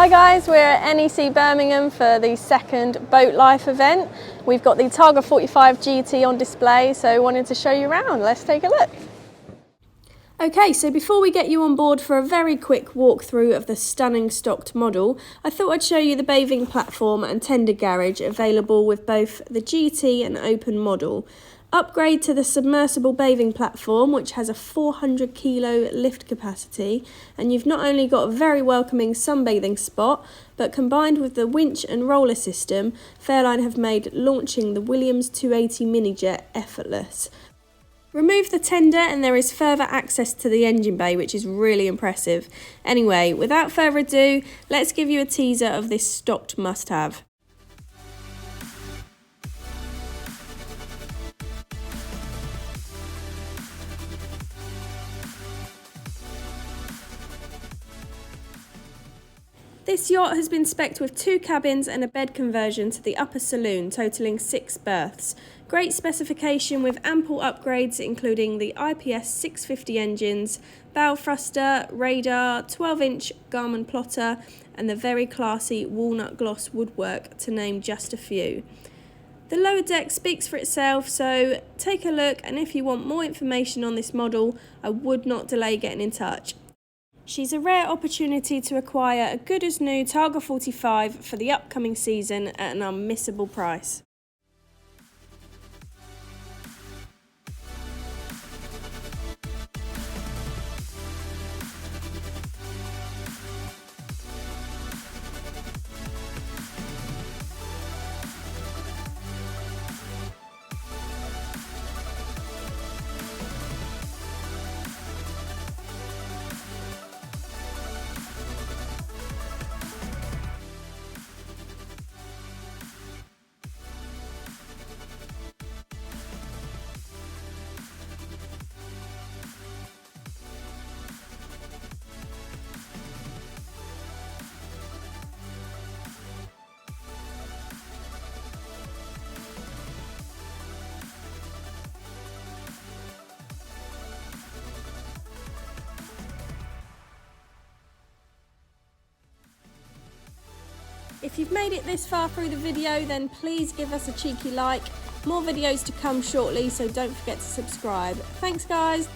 Hi guys, we're at NEC Birmingham for the second Boat Life event. We've got the Targa 45 GT on display, so wanted to show you around. Let's take a look. Okay, so before we get you on board for a very quick walkthrough of the stunning stocked model, I thought I'd show you the bathing platform and tender garage available with both the GT and open model. Upgrade to the submersible bathing platform, which has a 400 kilo lift capacity, and you've not only got a very welcoming sunbathing spot, but combined with the winch and roller system, Fairline have made launching the Williams 280 mini-jet effortless. Remove the tender and there is further access to the engine bay, which is really impressive. Anyway, without further ado, let's give you a teaser of this stocked must-have. This yacht has been spec'd with 2 cabins and a bed conversion to the upper saloon, totalling 6 berths. Great specification with ample upgrades including the IPS 650 engines, bow thruster, radar, 12-inch garmin plotter and the very classy walnut gloss woodwork, to name just a few. The lower deck speaks for itself, so take a look, and if you want more information on this model, I would not delay getting in touch. She's a rare opportunity to acquire a good as new Targa 45 for the upcoming season at an unmissable price. If you've made it this far through the video, then please give us a cheeky like. More videos to come shortly, so don't forget to subscribe. Thanks guys!